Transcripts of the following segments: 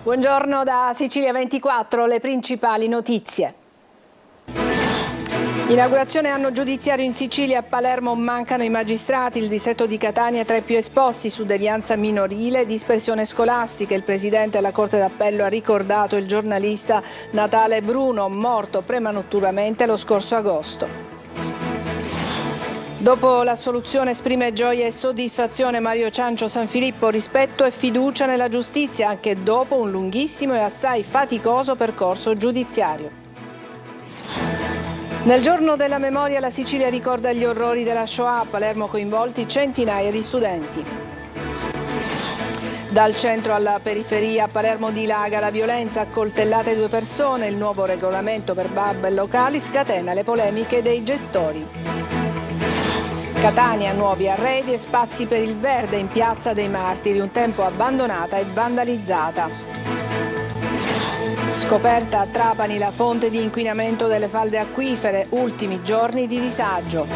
Buongiorno da Sicilia 24, le principali notizie. Inaugurazione anno giudiziario in Sicilia, a Palermo mancano i magistrati, il distretto di Catania tra i più esposti su devianza minorile e dispersione scolastica. Il presidente della Corte d'Appello ha ricordato il giornalista Natale Bruno, morto prematuramente lo scorso agosto. Dopo l'assoluzione esprime gioia e soddisfazione Mario Ciancio Sanfilippo, rispetto e fiducia nella giustizia anche dopo un lunghissimo e assai faticoso percorso giudiziario. Nel giorno della memoria la Sicilia ricorda gli orrori della Shoah, a Palermo coinvolti centinaia di studenti. Dal centro alla periferia, a Palermo dilaga la violenza, accoltellate 2 persone, il nuovo regolamento per pub e locali scatena le polemiche dei gestori. Catania, nuovi arredi e spazi per il verde in Piazza dei Martiri, un tempo abbandonata e vandalizzata. Scoperta a Trapani la fonte di inquinamento delle falde acquifere, ultimi giorni di disagio.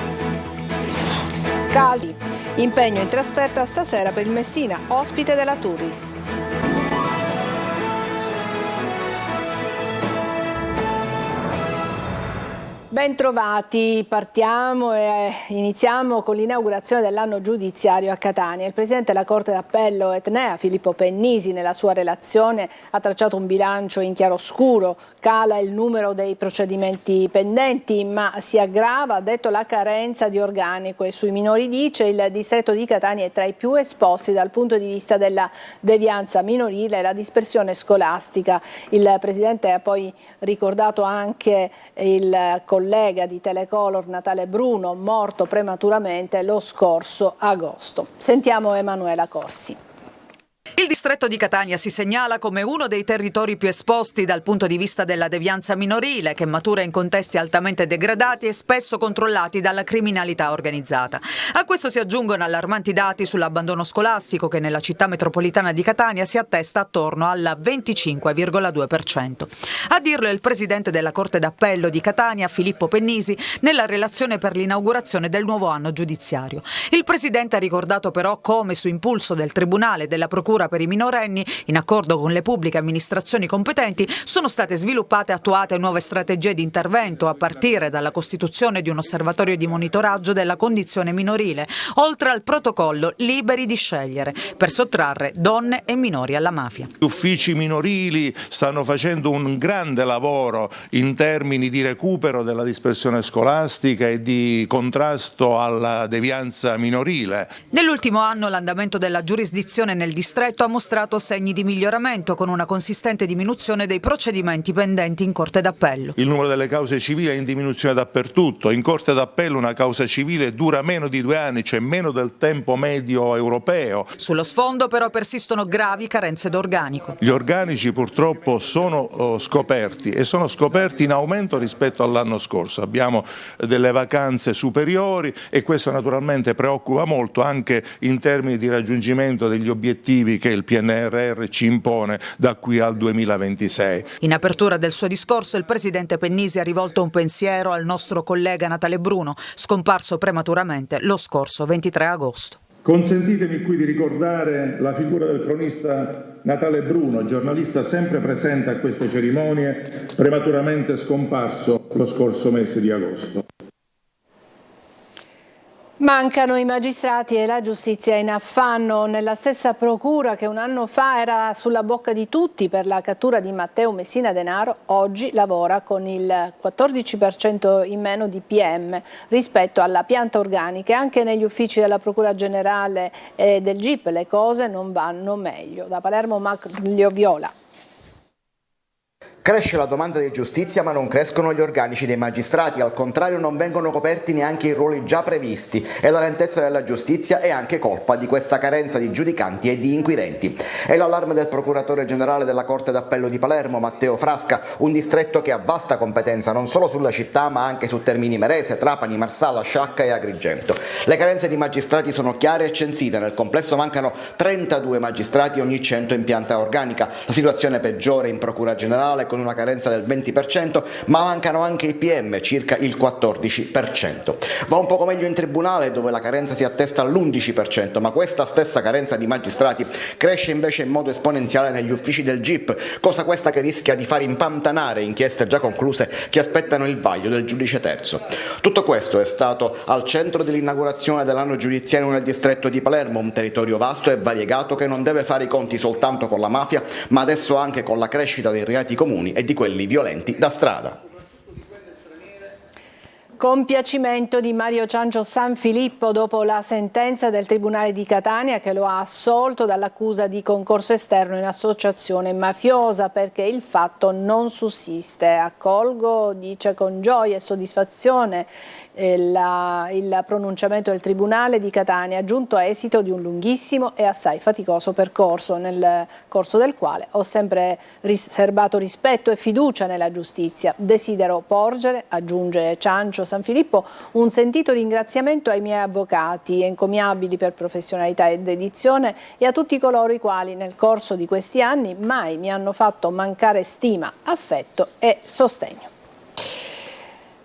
Caldi, impegno in trasferta stasera per il Messina, ospite della Turris. Bentrovati, partiamo e iniziamo con l'inaugurazione dell'anno giudiziario a Catania. Il presidente della Corte d'Appello etnea, Filippo Pennisi, nella sua relazione ha tracciato un bilancio in chiaroscuro, cala il numero dei procedimenti pendenti, ma si aggrava, ha detto, la carenza di organico e sui minori dice il distretto di Catania è tra i più esposti dal punto di vista della devianza minorile e la dispersione scolastica. Il presidente ha poi ricordato anche il collega di Telecolor Natale Bruno, morto prematuramente lo scorso agosto. Sentiamo Emanuela Corsi. Il distretto di Catania si segnala come uno dei territori più esposti dal punto di vista della devianza minorile, che matura in contesti altamente degradati e spesso controllati dalla criminalità organizzata. A questo si aggiungono allarmanti dati sull'abbandono scolastico, che nella città metropolitana di Catania si attesta attorno al 25,2%. A dirlo è il presidente della Corte d'Appello di Catania, Filippo Pennisi, nella relazione per l'inaugurazione del nuovo anno giudiziario. Il presidente ha ricordato però come, su impulso del Tribunale e della Procura per i minorenni, in accordo con le pubbliche amministrazioni competenti, sono state sviluppate e attuate nuove strategie di intervento, a partire dalla costituzione di un osservatorio di monitoraggio della condizione minorile, oltre al protocollo Liberi di scegliere, per sottrarre donne e minori alla mafia. Gli uffici minorili stanno facendo un grande lavoro in termini di recupero della dispersione scolastica e di contrasto alla devianza minorile. Nell'ultimo anno l'andamento della giurisdizione nel distretto ha mostrato segni di miglioramento, con una consistente diminuzione dei procedimenti pendenti in Corte d'Appello. Il numero delle cause civili è in diminuzione dappertutto. In Corte d'Appello una causa civile dura meno di 2 anni, cioè meno del tempo medio europeo. Sullo sfondo però persistono gravi carenze d'organico. Gli organici purtroppo sono scoperti e sono scoperti in aumento rispetto all'anno scorso. Abbiamo delle vacanze superiori e questo naturalmente preoccupa molto anche in termini di raggiungimento degli obiettivi che il PNRR ci impone da qui al 2026. In apertura del suo discorso il presidente Pennisi ha rivolto un pensiero al nostro collega Natale Bruno, scomparso prematuramente lo scorso 23 agosto. Consentitemi qui di ricordare la figura del cronista Natale Bruno, giornalista sempre presente a queste cerimonie, prematuramente scomparso lo scorso mese di agosto. Mancano i magistrati e la giustizia è in affanno. Nella stessa procura che un anno fa era sulla bocca di tutti per la cattura di Matteo Messina Denaro, oggi lavora con il 14% in meno di PM rispetto alla pianta organica. Anche negli uffici della Procura Generale e del GIP le cose non vanno meglio. Da Palermo Maglio Viola. Cresce la domanda di giustizia ma non crescono gli organici dei magistrati, al contrario non vengono coperti neanche i ruoli già previsti e la lentezza della giustizia è anche colpa di questa carenza di giudicanti e di inquirenti. È l'allarme del procuratore generale della Corte d'Appello di Palermo, Matteo Frasca, un distretto che ha vasta competenza non solo sulla città ma anche su Termini Imerese, Trapani, Marsala, Sciacca e Agrigento. Le carenze di magistrati sono chiare e censite, nel complesso mancano 32 magistrati ogni 100 in pianta organica. La situazione peggiore in Procura Generale con con una carenza del 20%, ma mancano anche i PM, circa il 14%. Va un poco meglio in tribunale, dove la carenza si attesta all'11%, ma questa stessa carenza di magistrati cresce invece in modo esponenziale negli uffici del GIP, cosa questa che rischia di far impantanare inchieste già concluse che aspettano il vaglio del giudice terzo. Tutto questo è stato al centro dell'inaugurazione dell'anno giudiziario nel distretto di Palermo, un territorio vasto e variegato che non deve fare i conti soltanto con la mafia, ma adesso anche con la crescita dei reati comuni e di quelli violenti da strada. Compiacimento di Mario Ciancio Sanfilippo dopo la sentenza del Tribunale di Catania che lo ha assolto dall'accusa di concorso esterno in associazione mafiosa, perché il fatto non sussiste. Accolgo, dice con gioia e soddisfazione, il pronunciamento del Tribunale di Catania, giunto a esito di un lunghissimo e assai faticoso percorso, nel corso del quale ho sempre riservato rispetto e fiducia nella giustizia. Desidero porgere, aggiunge Ciancio Sanfilippo, un sentito ringraziamento ai miei avvocati, encomiabili per professionalità e dedizione, e a tutti coloro i quali nel corso di questi anni mai mi hanno fatto mancare stima, affetto e sostegno.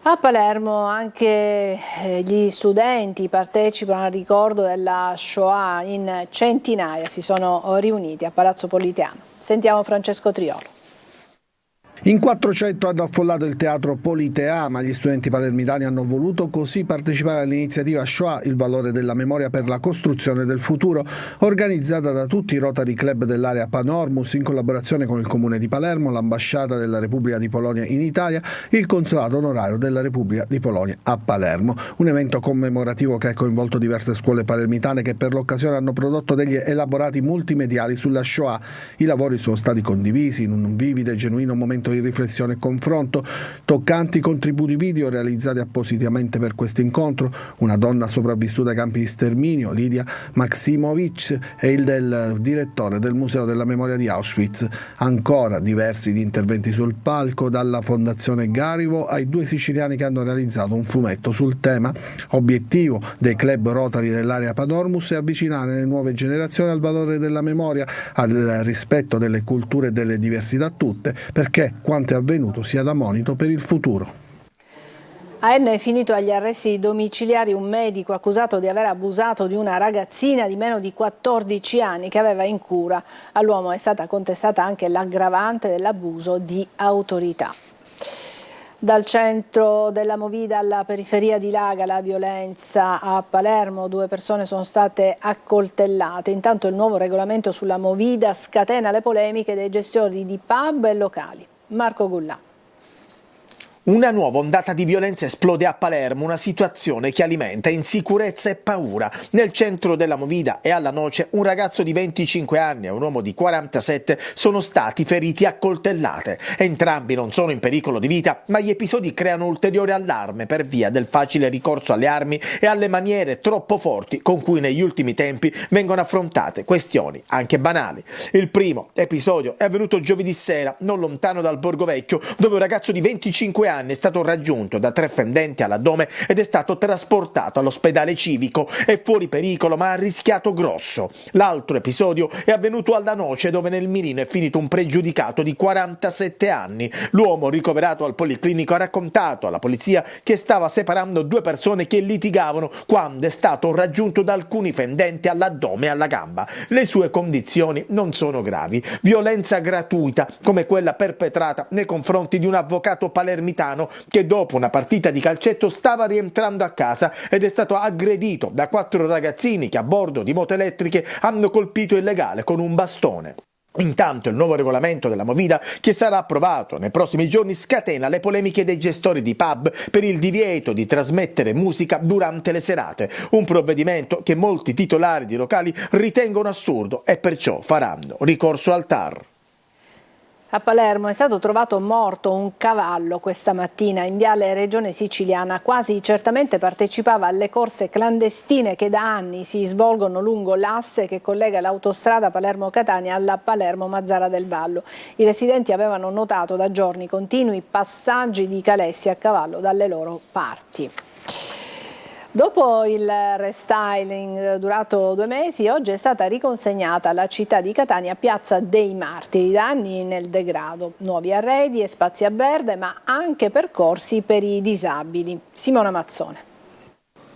A Palermo anche gli studenti partecipano al ricordo della Shoah, in centinaia si sono riuniti a Palazzo Politeama. Sentiamo Francesco Triolo. In 400 hanno affollato il teatro Politeama. Gli studenti palermitani hanno voluto così partecipare all'iniziativa Shoah, il valore della memoria per la costruzione del futuro, organizzata da tutti i Rotary Club dell'area Panormus in collaborazione con il Comune di Palermo, l'Ambasciata della Repubblica di Polonia in Italia, il Consolato Onorario della Repubblica di Polonia a Palermo. Un evento commemorativo che ha coinvolto diverse scuole palermitane che per l'occasione hanno prodotto degli elaborati multimediali sulla Shoah. I lavori sono stati condivisi in un vivido e genuino momento di riflessione e confronto, toccanti contributi video realizzati appositamente per questo incontro, una donna sopravvissuta ai campi di sterminio, Lidia Maksimovic, e il del direttore del Museo della Memoria di Auschwitz. Ancora diversi di interventi sul palco, dalla Fondazione Garivo ai due siciliani che hanno realizzato un fumetto sul tema. Obiettivo dei club Rotary dell'area Panormus è avvicinare le nuove generazioni al valore della memoria, al rispetto delle culture e delle diversità tutte, perché quanto è avvenuto sia da monito per il futuro. A Enna è finito agli arresti domiciliari un medico accusato di aver abusato di una ragazzina di meno di 14 anni che aveva in cura. All'uomo è stata contestata anche l'aggravante dell'abuso di autorità. Dal centro della Movida alla periferia di Laga, la violenza a Palermo, 2 persone sono state accoltellate. Intanto il nuovo regolamento sulla Movida scatena le polemiche dei gestori di pub e locali. Marco Gullà. Una nuova ondata di violenza esplode a Palermo, una situazione che alimenta insicurezza e paura. Nel centro della Movida e alla Noce un ragazzo di 25 anni e un uomo di 47 sono stati feriti a coltellate. Entrambi non sono in pericolo di vita, ma gli episodi creano ulteriore allarme per via del facile ricorso alle armi e alle maniere troppo forti con cui negli ultimi tempi vengono affrontate questioni anche banali. Il primo episodio è avvenuto giovedì sera, non lontano dal Borgo Vecchio, dove un ragazzo di 25 anni è stato raggiunto da 3 fendenti all'addome ed è stato trasportato all'ospedale civico. È fuori pericolo ma ha rischiato grosso. L'altro episodio è avvenuto alla Noce, dove nel mirino è finito un pregiudicato di 47 anni. L'uomo ricoverato al policlinico ha raccontato alla polizia che stava separando 2 persone che litigavano quando è stato raggiunto da alcuni fendenti all'addome e alla gamba. Le sue condizioni non sono gravi. Violenza gratuita come quella perpetrata nei confronti di un avvocato palermitano che dopo una partita di calcetto stava rientrando a casa ed è stato aggredito da 4 ragazzini che a bordo di moto elettriche hanno colpito il legale con un bastone. Intanto il nuovo regolamento della Movida, che sarà approvato nei prossimi giorni, scatena le polemiche dei gestori di pub per il divieto di trasmettere musica durante le serate, un provvedimento che molti titolari di locali ritengono assurdo e perciò faranno ricorso al TAR. A Palermo è stato trovato morto un cavallo questa mattina in viale Regione Siciliana. Quasi certamente partecipava alle corse clandestine che da anni si svolgono lungo l'asse che collega l'autostrada Palermo-Catania alla Palermo-Mazzara del Vallo. I residenti avevano notato da giorni continui passaggi di calessi a cavallo dalle loro parti. Dopo il restyling durato 2 mesi, oggi è stata riconsegnata alla città di Catania Piazza dei Martiri, da anni nel degrado. Nuovi arredi e spazi a verde, ma anche percorsi per i disabili. Simona Mazzone.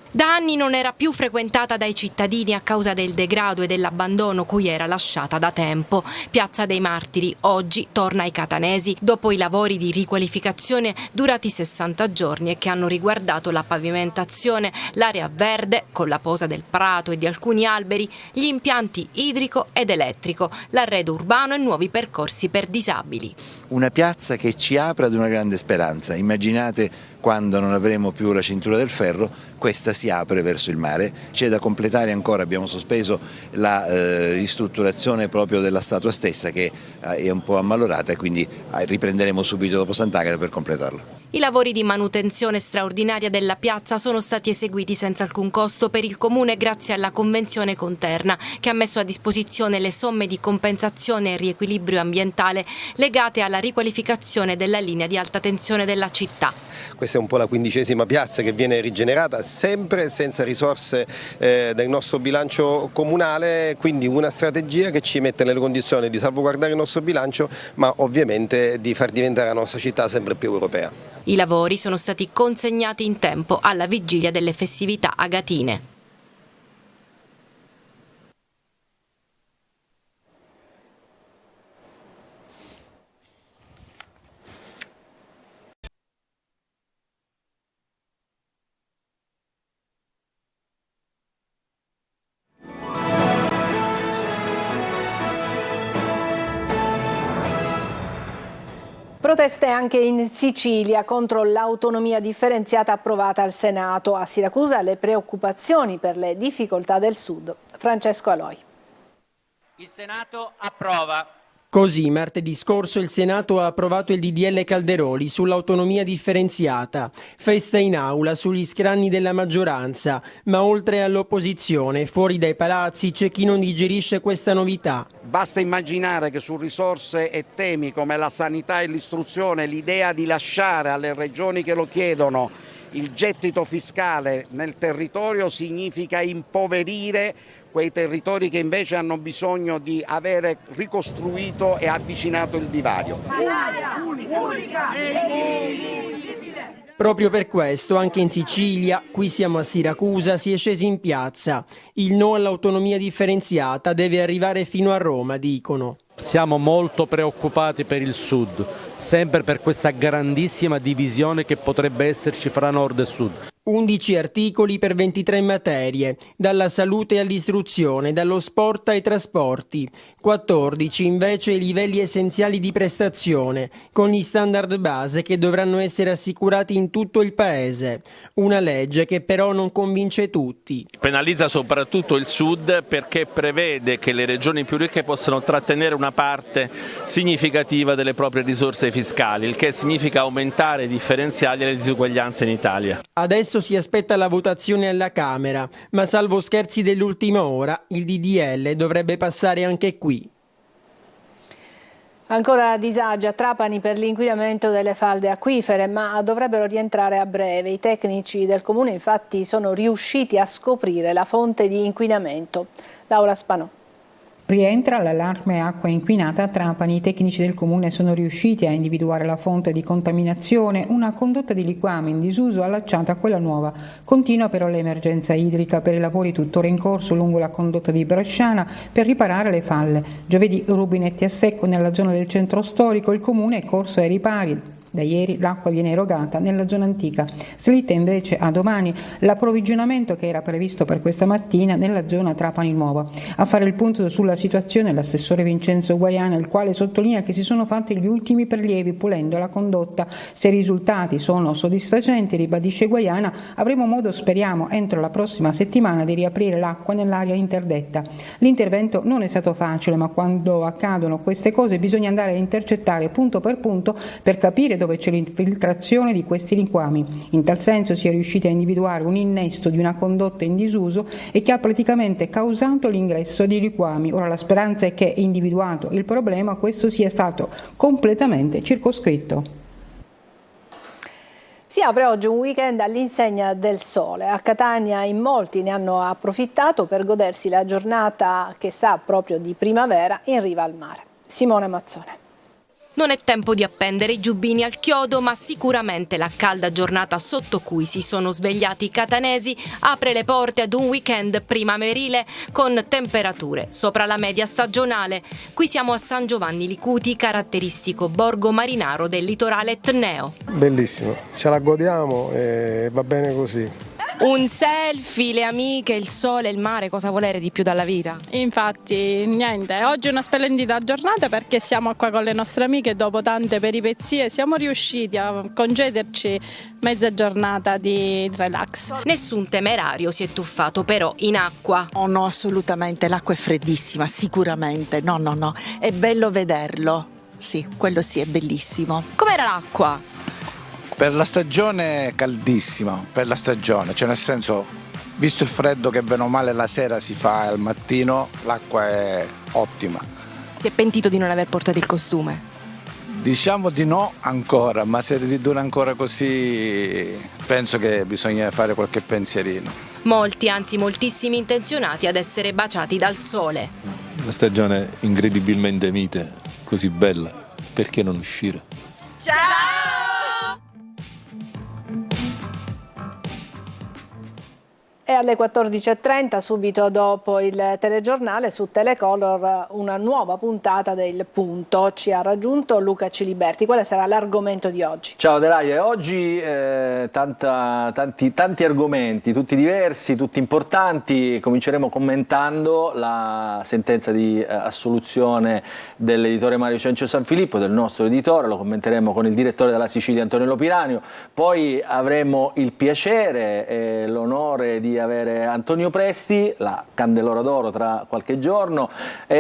Da anni non era più frequentata dai cittadini a causa del degrado e dell'abbandono cui era lasciata da tempo. Piazza dei Martiri oggi torna ai catanesi dopo i lavori di riqualificazione durati 60 giorni e che hanno riguardato la pavimentazione, l'area verde con la posa del prato e di alcuni alberi, gli impianti idrico ed elettrico, l'arredo urbano e nuovi percorsi per disabili. Una piazza che ci apre ad una grande speranza. Immaginate quando non avremo più la cintura del ferro, questa si apre verso il mare. C'è da completare ancora, abbiamo sospeso la ristrutturazione proprio della statua stessa che è un po' ammalorata e quindi riprenderemo subito dopo Sant'Agata per completarla. I lavori di manutenzione straordinaria della piazza sono stati eseguiti senza alcun costo per il Comune grazie alla Convenzione con Terna, che ha messo a disposizione le somme di compensazione e riequilibrio ambientale legate alla riqualificazione della linea di alta tensione della città. Questa è un po' la 15ª piazza che viene rigenerata, sempre senza risorse del nostro bilancio comunale, quindi una strategia che ci mette nelle condizioni di salvaguardare il nostro bilancio, ma ovviamente di far diventare la nostra città sempre più europea. I lavori sono stati consegnati in tempo alla vigilia delle festività agatine. Proteste anche in Sicilia contro l'autonomia differenziata approvata al Senato. A Siracusa le preoccupazioni per le difficoltà del Sud. Francesco Aloi. Il Senato approva. Così, martedì scorso il Senato ha approvato il DDL Calderoli sull'autonomia differenziata. Festa in aula sugli scranni della maggioranza, ma oltre all'opposizione, fuori dai palazzi c'è chi non digerisce questa novità. Basta immaginare che su risorse e temi come la sanità e l'istruzione l'idea di lasciare alle regioni che lo chiedono il gettito fiscale nel territorio significa impoverire quei territori che invece hanno bisogno di avere ricostruito e avvicinato il divario. Proprio per questo, anche in Sicilia, qui siamo a Siracusa, si è scesi in piazza. Il no all'autonomia differenziata deve arrivare fino a Roma, dicono. Siamo molto preoccupati per il Sud, sempre per questa grandissima divisione che potrebbe esserci fra Nord e Sud. 11 articoli per 23 materie, dalla salute all'istruzione, dallo sport ai trasporti. 14 invece i livelli essenziali di prestazione, con gli standard base che dovranno essere assicurati in tutto il Paese. Una legge che però non convince tutti. Penalizza soprattutto il Sud perché prevede che le regioni più ricche possano trattenere una parte significativa delle proprie risorse fiscali, il che significa aumentare i differenziali e le disuguaglianze in Italia. Adesso si aspetta la votazione alla Camera, ma salvo scherzi dell'ultima ora, il DDL dovrebbe passare anche qui. Ancora disagi a Trapani per l'inquinamento delle falde acquifere, ma dovrebbero rientrare a breve. I tecnici del comune infatti sono riusciti a scoprire la fonte di inquinamento. Laura Spanò. Rientra l'allarme acqua inquinata a Trapani. I tecnici del comune sono riusciti a individuare la fonte di contaminazione, una condotta di liquame in disuso allacciata a quella nuova. Continua però l'emergenza idrica per i lavori tuttora in corso lungo la condotta di Bresciana per riparare le falle. Giovedì rubinetti a secco nella zona del centro storico, il comune è corso ai ripari. Da ieri l'acqua viene erogata nella zona antica. Slitta invece a domani l'approvvigionamento che era previsto per questa mattina nella zona Trapani Nuova. A fare il punto sulla situazione l'assessore Vincenzo Guaiana, il quale sottolinea che si sono fatti gli ultimi prelievi pulendo la condotta. Se i risultati sono soddisfacenti, ribadisce Guaiana, avremo modo, speriamo, entro la prossima settimana di riaprire l'acqua nell'area interdetta. L'intervento non è stato facile, ma quando accadono queste cose bisogna andare a intercettare punto per capire dove c'è l'infiltrazione di questi liquami. In tal senso si è riusciti a individuare un innesto di una condotta in disuso e che ha praticamente causato l'ingresso di liquami. Ora la speranza è che, individuato il problema, questo sia stato completamente circoscritto. Si apre oggi un weekend all'insegna del sole. A Catania in molti ne hanno approfittato per godersi la giornata che sa proprio di primavera in riva al mare. Simone Mazzone. Non è tempo di appendere i giubbini al chiodo, ma sicuramente la calda giornata sotto cui si sono svegliati i catanesi apre le porte ad un weekend primaverile con temperature sopra la media stagionale. Qui siamo a San Giovanni Licuti, caratteristico borgo marinaro del litorale etneo. Bellissimo, ce la godiamo e va bene così. Un selfie, le amiche, il sole, il mare, cosa volere di più dalla vita? Infatti, niente, oggi è una splendida giornata perché siamo qua con le nostre amiche e dopo tante peripezie siamo riusciti a concederci mezza giornata di relax. Nessun temerario si è tuffato però in acqua. Oh no, assolutamente, l'acqua è freddissima, sicuramente, no, è bello vederlo, sì, quello sì è bellissimo. Com'era l'acqua? Per la stagione caldissima, per la stagione, cioè nel senso, visto il freddo che bene o male la sera si fa al mattino, l'acqua è ottima. Si è pentito di non aver portato il costume? Diciamo di no ancora, ma se ridura ancora così penso che bisogna fare qualche pensierino. Molti, anzi moltissimi intenzionati ad essere baciati dal sole. Una stagione incredibilmente mite, così bella, perché non uscire? Ciao! E alle 14.30, subito dopo il telegiornale, su Telecolor una nuova puntata del Punto. Ci ha raggiunto Luca Ciliberti. Quale sarà l'argomento di oggi? Ciao Delaia, oggi tanti argomenti, tutti diversi, tutti importanti. Cominceremo commentando la sentenza di assoluzione dell'editore Mario Cencio Sanfilippo, del nostro editore. Lo commenteremo con il direttore della Sicilia Antonello Piranio. Poi avremo il piacere e l'onore di avere Antonio Presti, la Candelora d'Oro tra qualche giorno,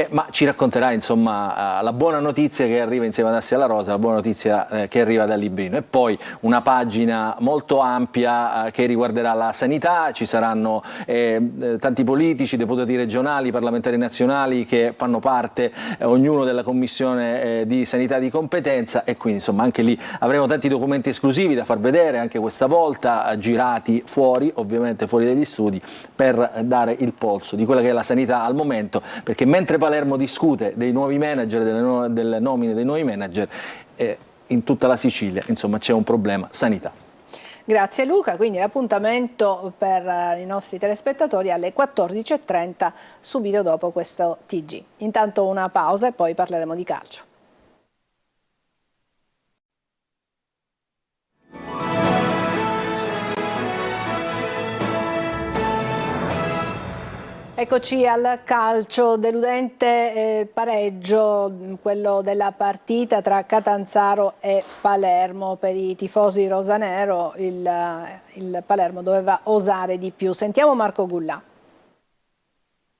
ma ci racconterà insomma la buona notizia che arriva insieme ad Assia La Rosa, la buona notizia che arriva dal Librino, e poi una pagina molto ampia che riguarderà la sanità. Ci saranno tanti politici, deputati regionali, parlamentari nazionali che fanno parte ognuno della commissione di sanità di competenza, e quindi insomma anche lì avremo tanti documenti esclusivi da far vedere anche questa volta, girati fuori, ovviamente fuori dagli studi, per dare il polso di quella che è la sanità al momento, perché mentre Palermo discute dei nuovi manager, delle nomine dei nuovi manager, in tutta la Sicilia insomma c'è un problema sanità. Grazie Luca, quindi l'appuntamento per i nostri telespettatori alle 14.30 subito dopo questo TG. Intanto una pausa e poi parleremo di calcio. Eccoci al calcio, deludente pareggio, quello della partita tra Catanzaro e Palermo. Per i tifosi rosanero il Palermo doveva osare di più. Sentiamo Marco Gullà.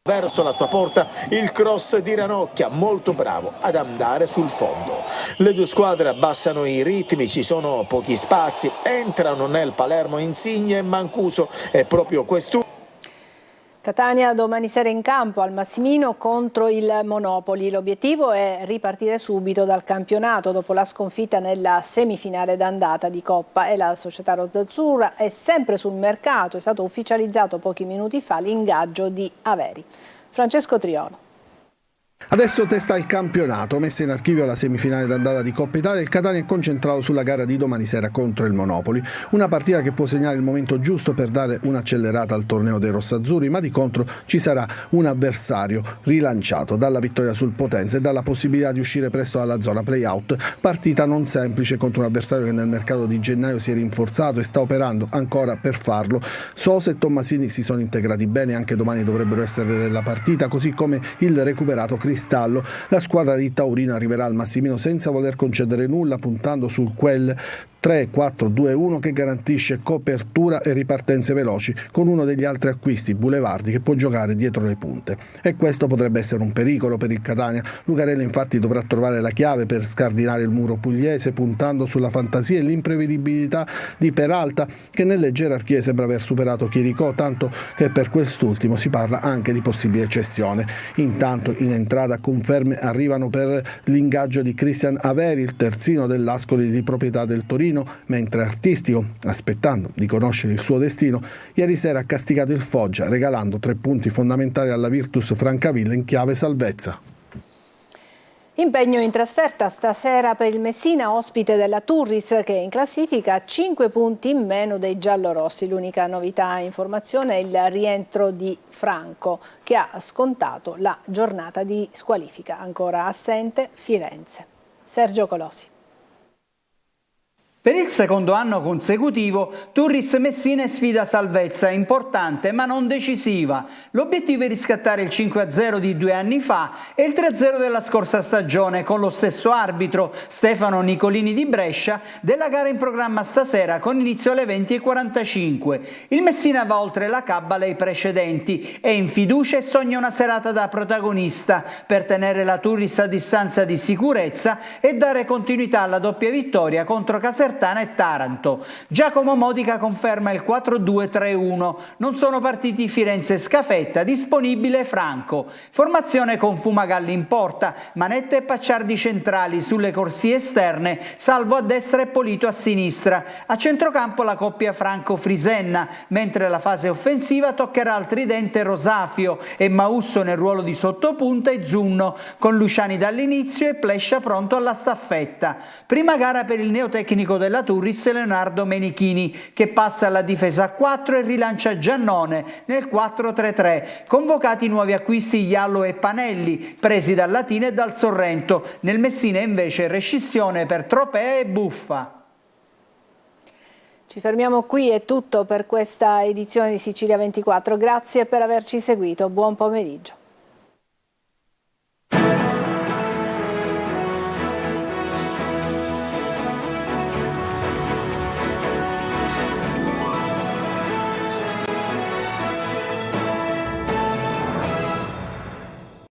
Verso la sua porta il cross di Ranocchia, molto bravo ad andare sul fondo. Le due squadre abbassano i ritmi, ci sono pochi spazi, entrano nel Palermo Insigne e Mancuso, è proprio questo. Catania domani sera in campo al Massimino contro il Monopoli. L'obiettivo è ripartire subito dal campionato dopo la sconfitta nella semifinale d'andata di Coppa, e la società rossazzurra è sempre sul mercato. È stato ufficializzato pochi minuti fa l'ingaggio di Averi. Francesco Triolo. Adesso testa il campionato, messa in archivio la semifinale d'andata di Coppa Italia. Il Catania è concentrato sulla gara di domani sera contro il Monopoli, una partita che può segnare il momento giusto per dare un'accelerata al torneo dei rossazzurri, ma di contro ci sarà un avversario rilanciato dalla vittoria sul Potenza e dalla possibilità di uscire presto dalla zona play-out. Partita non semplice contro un avversario che nel mercato di gennaio si è rinforzato e sta operando ancora per farlo. Sosa e Tommasini si sono integrati bene, anche domani dovrebbero essere nella partita, così come il recuperato Cristallo. La squadra di Taurino arriverà al Massimino senza voler concedere nulla, puntando su quel 3-4-2-1 che garantisce copertura e ripartenze veloci, con uno degli altri acquisti, Bulevardi, che può giocare dietro le punte. E questo potrebbe essere un pericolo per il Catania. Lucarelli infatti dovrà trovare la chiave per scardinare il muro pugliese, puntando sulla fantasia e l'imprevedibilità di Peralta, che nelle gerarchie sembra aver superato Chiricò, tanto che per quest'ultimo si parla anche di possibile cessione. Intanto in entrata conferme arrivano per l'ingaggio di Christian Averi, il terzino dell'Ascoli di proprietà del Torino, Torino, mentre artistico, aspettando di conoscere il suo destino, ieri sera ha castigato il Foggia regalando 3 punti fondamentali alla Virtus Francavilla in chiave salvezza. Impegno in trasferta stasera per il Messina, ospite della Turris, che in classifica ha 5 punti in meno dei giallorossi. L'unica novità informazione è il rientro di Franco, che ha scontato la giornata di squalifica. Ancora assente Firenze. Sergio Colosi. Per il secondo anno consecutivo, Turris Messina è sfida salvezza, importante ma non decisiva. L'obiettivo è riscattare il 5-0 di 2 anni fa e il 3-0 della scorsa stagione con lo stesso arbitro, Stefano Nicolini di Brescia, della gara in programma stasera con inizio alle 20:45. Il Messina va oltre la cabala ai precedenti, è in fiducia e sogna una serata da protagonista per tenere la Turris a distanza di sicurezza e dare continuità alla doppia vittoria contro Casertano e Taranto. Giacomo Modica conferma il 4-2-3-1. Non sono partiti Firenze e Scafetta, disponibile Franco. Formazione con Fumagalli in porta, Manetta e Pacciardi centrali sulle corsie esterne, Salvo a destra e Polito a sinistra. A centrocampo la coppia Franco-Frisenna, mentre la fase offensiva toccherà al tridente Rosafio e Mausso nel ruolo di sottopunta e Zunno, con Luciani dall'inizio e Plescia pronto alla staffetta. Prima gara per il neotecnico della Turris Leonardo Menichini, che passa alla difesa a 4 e rilancia Giannone nel 4-3-3. Convocati nuovi acquisti Iallo e Panelli, presi dal Latina e dal Sorrento. Nel Messina invece rescissione per Tropea e Buffa. Ci fermiamo qui, è tutto per questa edizione di Sicilia 24. Grazie per averci seguito, buon pomeriggio.